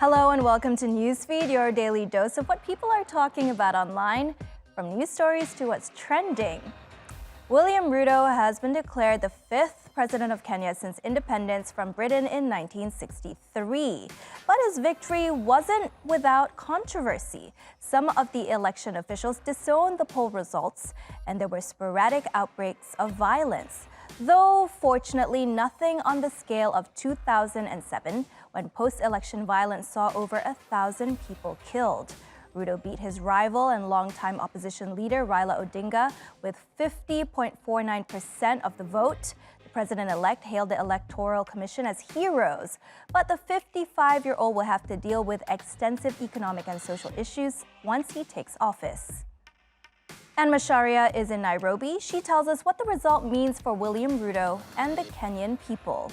Hello and welcome to Newsfeed, your daily dose of what people are talking about online, from news stories to what's trending. William Ruto has been declared the fifth president of Kenya since independence from Britain in 1963. But his victory wasn't without controversy. Some of the election officials disowned the poll results, and there were sporadic outbreaks of violence. Though, fortunately, nothing on the scale of 2007, when post-election violence saw over 1,000 people killed. Ruto beat his rival and longtime opposition leader Raila Odinga with 50.49% of the vote. The president-elect hailed the Electoral Commission as heroes, but the 55-year-old will have to deal with extensive economic and social issues once he takes office. And Masharia is in Nairobi. She tells us what the result means for William Ruto and the Kenyan people.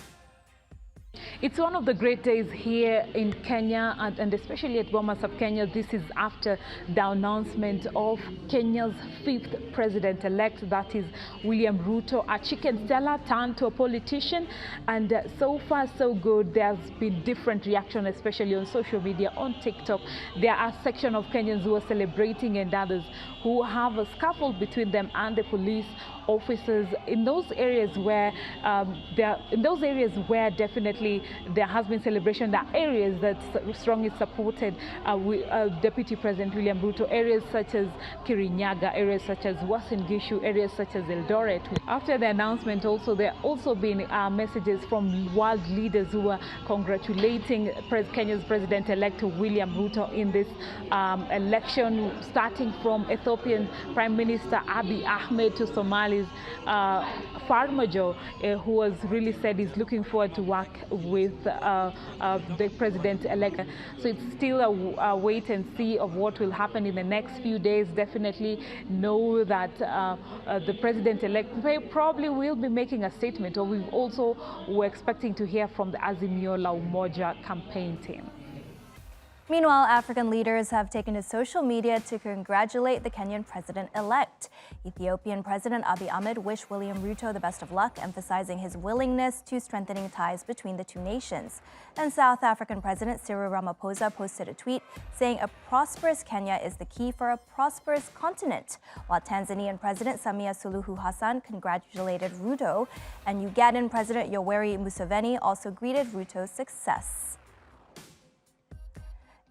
It's one of the great days here in Kenya and especially at Bomas of Kenya. This is after the announcement of Kenya's fifth president-elect, that is William Ruto, a chicken seller turned to a politician. And so far, so good. There's been different reaction, especially on social media, on TikTok. There are a section of Kenyans who are celebrating and others who have a scuffle between them and the police officers in those areas where definitely there has been celebration. There are areas that strongly supported Deputy President William Ruto, areas such as Kirinyaga, areas such as Uasin Gishu, areas such as Eldoret. After the announcement, also there have also been messages from world leaders who are congratulating Kenya's President-elect William Ruto in this election, starting from Ethiopian Prime Minister Abiy Ahmed to Somali's Farmajo, who has really said he's looking forward to work with the president-elect. So it's still a wait and see of what will happen in the next few days. Definitely know that the president-elect probably will be making a statement, or we're expecting to hear from the Azimio la Umoja campaign team. Meanwhile, African leaders have taken to social media to congratulate the Kenyan president-elect. Ethiopian President Abiy Ahmed wished William Ruto the best of luck, emphasizing his willingness to strengthening ties between the two nations. And South African President Cyril Ramaphosa posted a tweet saying a prosperous Kenya is the key for a prosperous continent, while Tanzanian President Samia Suluhu Hassan congratulated Ruto, and Ugandan President Yoweri Museveni also greeted Ruto's success.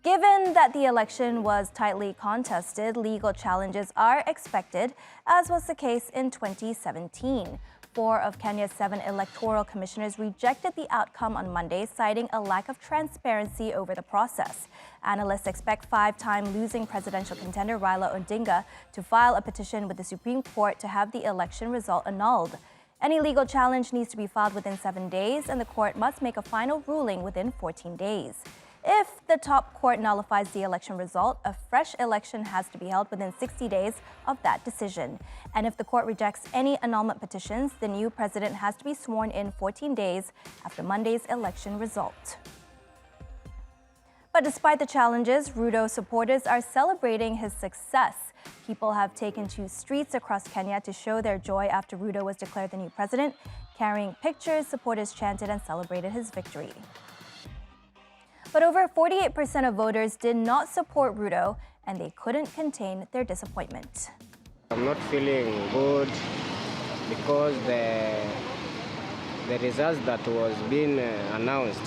Given that the election was tightly contested, legal challenges are expected, as was the case in 2017. 4 of Kenya's 7 electoral commissioners rejected the outcome on Monday, citing a lack of transparency over the process. Analysts expect 5-time losing presidential contender Raila Odinga to file a petition with the Supreme Court to have the election result annulled. Any legal challenge needs to be filed within 7 days, and the court must make a final ruling within 14 days. If the top court nullifies the election result, a fresh election has to be held within 60 days of that decision. And if the court rejects any annulment petitions, the new president has to be sworn in 14 days after Monday's election result. But despite the challenges, Ruto supporters are celebrating his success. People have taken to streets across Kenya to show their joy after Ruto was declared the new president. Carrying pictures, supporters chanted and celebrated his victory. But over 48% of voters did not support Ruto, and they couldn't contain their disappointment. I'm not feeling good because the results that was being announced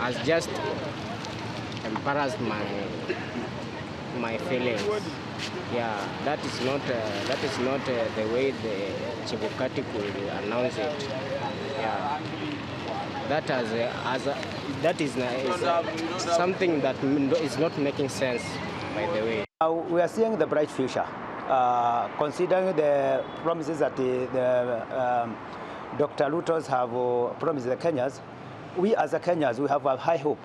has just embarrassed my feelings. Yeah, that is not the way the Chebukati could announce it. Yeah. That is something that is not making sense, by the way. We are seeing the bright future, considering the promises that Dr. Rutos have promised the Kenyans. We as the Kenyans, we have a high hope.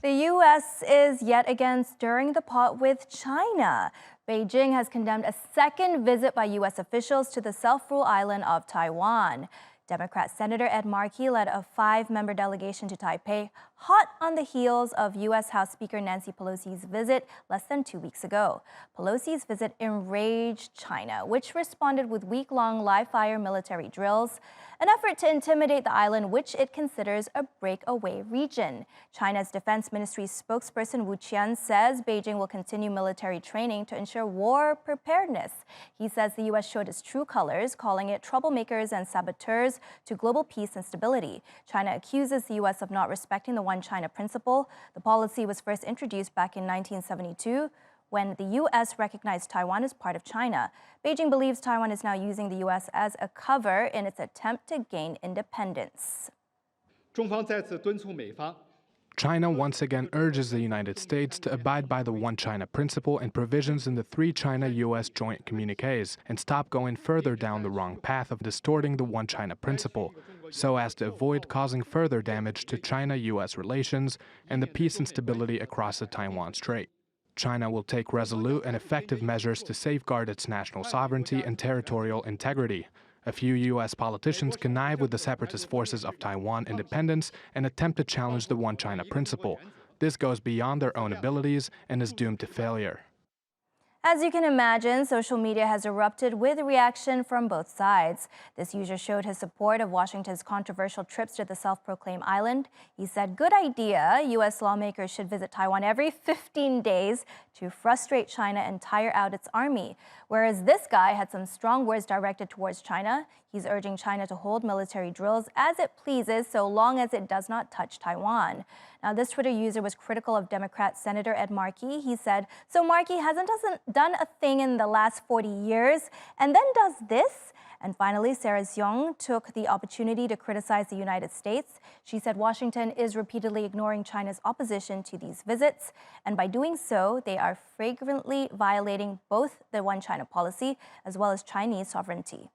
The U.S. is yet again stirring the pot with China. Beijing has condemned a second visit by U.S. officials to the self-rule island of Taiwan. Democrat Senator Ed Markey led a 5-member delegation to Taipei, hot on the heels of U.S. House Speaker Nancy Pelosi's visit less than 2 weeks ago. Pelosi's visit enraged China, which responded with week-long live-fire military drills, an effort to intimidate the island, which it considers a breakaway region. China's Defense Ministry's spokesperson Wu Qian says Beijing will continue military training to ensure war preparedness. He says the U.S. showed its true colors, calling it troublemakers and saboteurs to global peace and stability. China accuses the U.S. of not respecting the One China principle. The policy was first introduced back in 1972 when the U.S. recognized Taiwan as part of China. Beijing believes Taiwan is now using the U.S. as a cover in its attempt to gain independence. China once again urges the United States to abide by the One China principle and provisions in the 3 China-U.S. joint communiques and stop going further down the wrong path of distorting the One China principle, so as to avoid causing further damage to China-U.S. relations and the peace and stability across the Taiwan Strait. China will take resolute and effective measures to safeguard its national sovereignty and territorial integrity. A few U.S. politicians connive with the separatist forces of Taiwan independence and attempt to challenge the One China principle. This goes beyond their own abilities and is doomed to failure. As you can imagine, social media has erupted with reaction from both sides. This user showed his support of Washington's controversial trips to the self-proclaimed island. He said, "Good idea. U.S. lawmakers should visit Taiwan every 15 days to frustrate China and tire out its army." Whereas this guy had some strong words directed towards China. He's urging China to hold military drills as it pleases so long as it does not touch Taiwan. Now, this Twitter user was critical of Democrat Senator Ed Markey. He said, "So Markey hasn't done a thing in the last 40 years and then does this?" And finally, Sarah Xiong took the opportunity to criticize the United States. She said Washington is repeatedly ignoring China's opposition to these visits, and by doing so, they are flagrantly violating both the One China policy as well as Chinese sovereignty.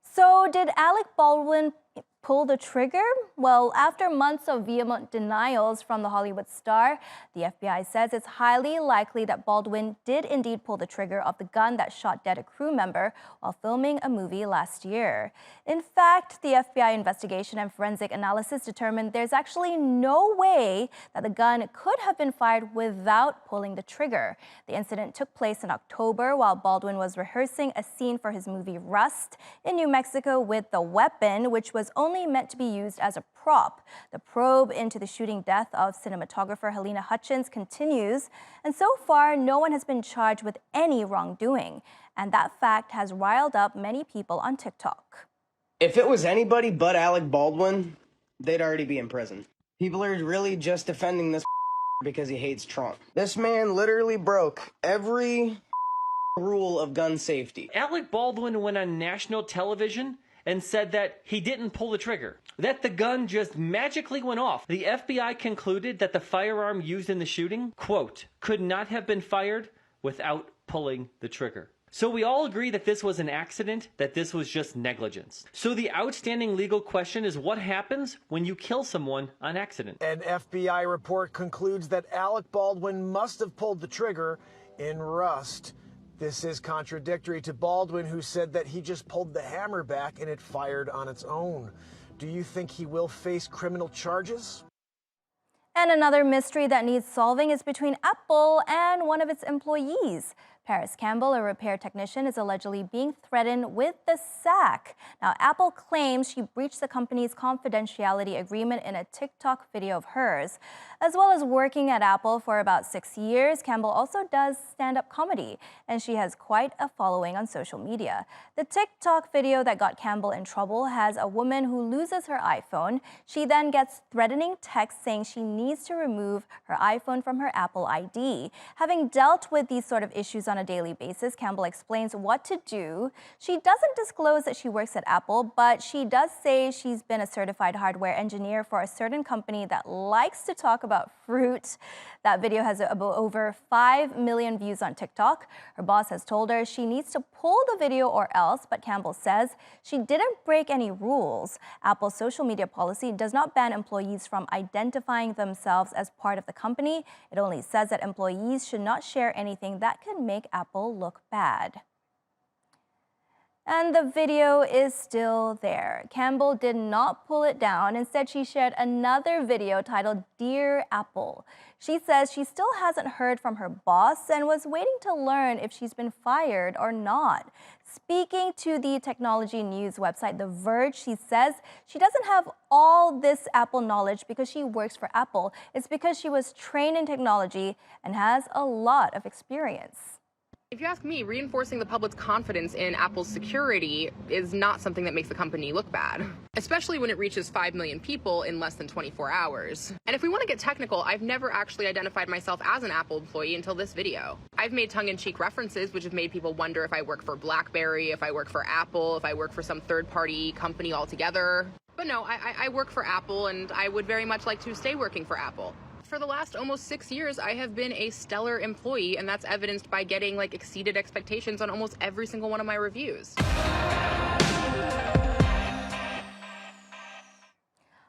So did Alec Baldwin pull the trigger? Well, after months of vehement denials from the Hollywood star, the FBI says it's highly likely that Baldwin did indeed pull the trigger of the gun that shot dead a crew member while filming a movie last year. In fact, the FBI investigation and forensic analysis determined there's actually no way that the gun could have been fired without pulling the trigger. The incident took place in October while Baldwin was rehearsing a scene for his movie Rust in New Mexico with the weapon, which was only meant to be used as a prop. The probe into the shooting death of cinematographer Helena Hutchins continues, and so far no one has been charged with any wrongdoing. And that fact has riled up many people on TikTok. If it was anybody but Alec Baldwin, they'd already be in prison. People are really just defending this because he hates Trump. This man literally broke every rule of gun safety. Alec Baldwin went on national television and said that he didn't pull the trigger, that the gun just magically went off. The FBI concluded that the firearm used in the shooting, quote, could not have been fired without pulling the trigger. So we all agree that this was an accident, that this was just negligence. So the outstanding legal question is what happens when you kill someone on accident? An FBI report concludes that Alec Baldwin must have pulled the trigger in Rust. This is contradictory to Baldwin, who said that he just pulled the hammer back and it fired on its own. Do you think he will face criminal charges? And another mystery that needs solving is between Apple and one of its employees. Paris Campbell, a repair technician, is allegedly being threatened with the sack. Now, Apple claims she breached the company's confidentiality agreement in a TikTok video of hers. As well as working at Apple for about 6 years, Campbell also does stand-up comedy, and she has quite a following on social media. The TikTok video that got Campbell in trouble has a woman who loses her iPhone. She then gets threatening texts saying she needs to remove her iPhone from her Apple ID. Having dealt with these sort of issues on a daily basis, Campbell explains what to do. She doesn't disclose that she works at Apple, but she does say she's been a certified hardware engineer for a certain company that likes to talk about fruit. That video has over 5 million views on TikTok. Her boss has told her she needs to pull the video or else, but Campbell says she didn't break any rules. Apple's social media policy does not ban employees from identifying themselves as part of the company. It only says that employees should not share anything that can make Apple look bad. And the video is still there. Campbell did not pull it down. Instead, she shared another video titled Dear Apple. She says she still hasn't heard from her boss and was waiting to learn if she's been fired or not. Speaking to the technology news website The Verge, she says she doesn't have all this Apple knowledge because she works for Apple. It's because she was trained in technology and has a lot of experience. If you ask me, reinforcing the public's confidence in Apple's security is not something that makes the company look bad, especially when it reaches 5 million people in less than 24 hours. And if we want to get technical, I've never actually identified myself as an Apple employee until this video. I've made tongue-in-cheek references which have made people wonder if I work for BlackBerry, if I work for Apple, if I work for some third-party company altogether. But no, I work for Apple, and I would very much like to stay working for Apple. For the last almost 6 years, I have been a stellar employee, and that's evidenced by getting exceeded expectations on almost every single one of my reviews.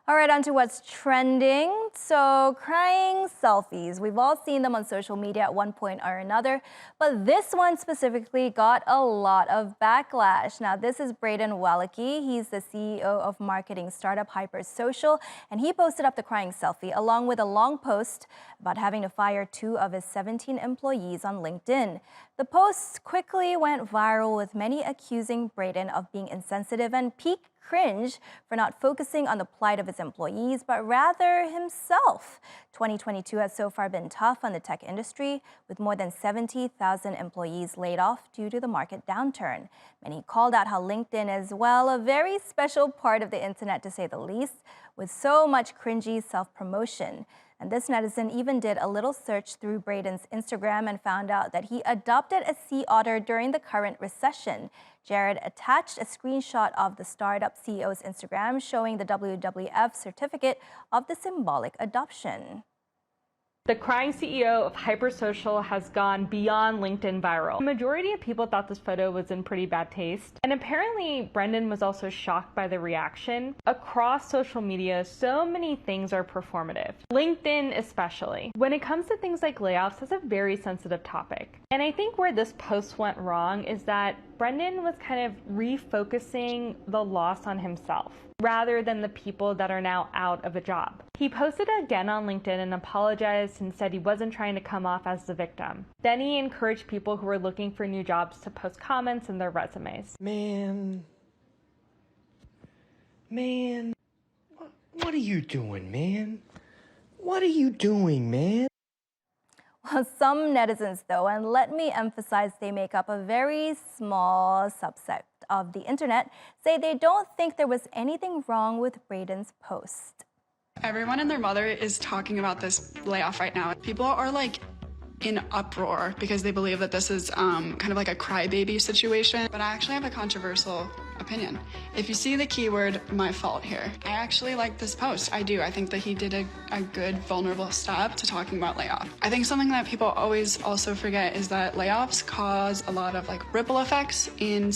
All right, on to what's trending. So, crying selfies. We've all seen them on social media at one point or another, but this one specifically got a lot of backlash. Now, this is Brendens. He's the CEO of marketing startup Hypersocial, and he posted up the crying selfie along with a long post about having to fire 2 of his 17 employees on LinkedIn. The post quickly went viral, with many accusing Brendens of being insensitive and peak cringe for not focusing on the plight of his employees, but rather himself. 2022 has so far been tough on the tech industry, with more than 70,000 employees laid off due to the market downturn. Many called out how LinkedIn is, well, a very special part of the internet, to say the least, with so much cringy self-promotion. And this netizen even did a little search through Brendens' Instagram and found out that he adopted a sea otter during the current recession. Jared attached a screenshot of the startup CEO's Instagram showing the WWF certificate of the symbolic adoption. The crying CEO of Hypersocial has gone beyond LinkedIn viral. The majority of people thought this photo was in pretty bad taste. And apparently, Brendens was also shocked by the reaction. Across social media, so many things are performative. LinkedIn especially. When it comes to things like layoffs, that's a very sensitive topic. And I think where this post went wrong is that Brendens was kind of refocusing the loss on himself, rather than the people that are now out of a job. He posted again on LinkedIn and apologized and said he wasn't trying to come off as the victim. Then he encouraged people who were looking for new jobs to post comments in their resumes. Man, what are you doing, man? What are you doing, man? Well, some netizens, though, and let me emphasize they make up a very small subset of the internet, say they don't think there was anything wrong with Brendens' post. Everyone and their mother is talking about this layoff right now. People are in uproar because they believe that this is kind of like a crybaby situation. But I actually have a controversial opinion. If you see the keyword "my fault" here, I actually like this post. I do. I think that he did a good vulnerable step to talking about layoff. I think something that people always also forget is that layoffs cause a lot of ripple effects in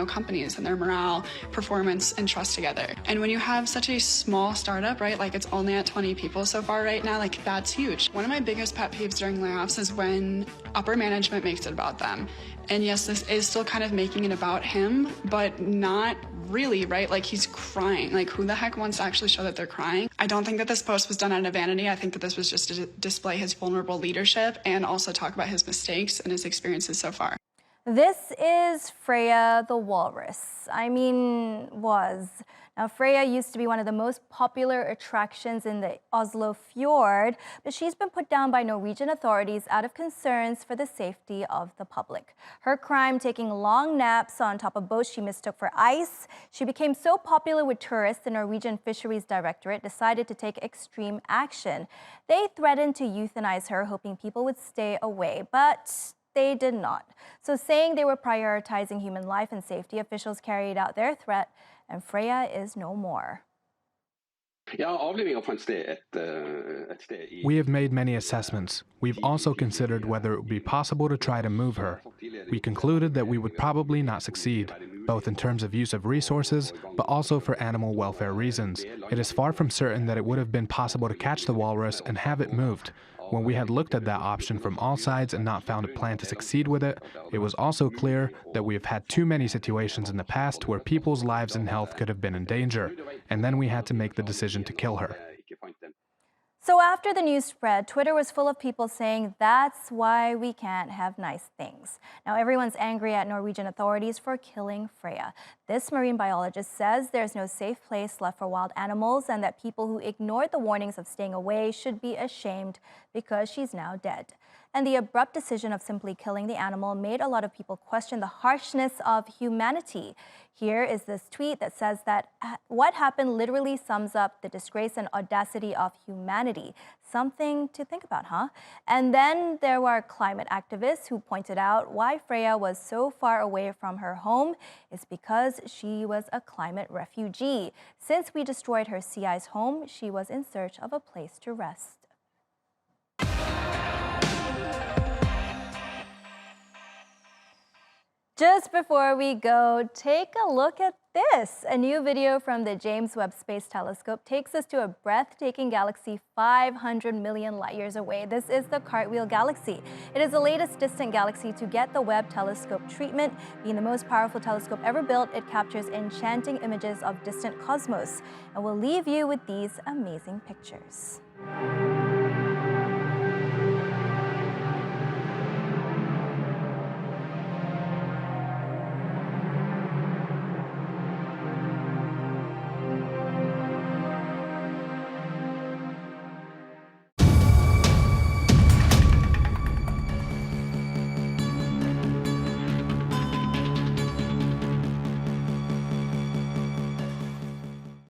companies and their morale, performance, and trust together. And when you have such a small startup, right, it's only at 20 people so far right now, that's huge. One of my biggest pet peeves during layoffs is when upper management makes it about them. And yes, this is still kind of making it about him, but not really, right? He's crying. Who the heck wants to actually show that they're crying? I don't think that this post was done out of vanity. I think that this was just to display his vulnerable leadership and also talk about his mistakes and his experiences so far. This is Freya the walrus. Now, Freya used to be one of the most popular attractions in the Oslo fjord, but she's been put down by Norwegian authorities out of concerns for the safety of the public. Her crime, taking long naps on top of boats she mistook for ice. She became so popular with tourists, the Norwegian Fisheries Directorate decided to take extreme action. They threatened to euthanize her, hoping people would stay away, but they did not. So, saying they were prioritizing human life and safety, officials carried out their threat, and Freya is no more. We have made many assessments. We've also considered whether it would be possible to try to move her. We concluded that we would probably not succeed, both in terms of use of resources, but also for animal welfare reasons. It is far from certain that it would have been possible to catch the walrus and have it moved. When we had looked at that option from all sides and not found a plan to succeed with it, it was also clear that we have had too many situations in the past where people's lives and health could have been in danger, and then we had to make the decision to kill her. So after the news spread, Twitter was full of people saying that's why we can't have nice things. Now everyone's angry at Norwegian authorities for killing Freya. This marine biologist says there's no safe place left for wild animals and that people who ignored the warnings of staying away should be ashamed because she's now dead. And the abrupt decision of simply killing the animal made a lot of people question the harshness of humanity. Here is this tweet that says that what happened literally sums up the disgrace and audacity of humanity. Something to think about, huh? And then there were climate activists who pointed out why Freya was so far away from her home is because she was a climate refugee. Since we destroyed her sea ice home, she was in search of a place to rest. Just before we go, take a look at this. A new video from the James Webb Space Telescope takes us to a breathtaking galaxy 500 million light years away. This is the Cartwheel Galaxy. It is the latest distant galaxy to get the Webb telescope treatment. Being the most powerful telescope ever built, it captures enchanting images of distant cosmos. And we'll leave you with these amazing pictures.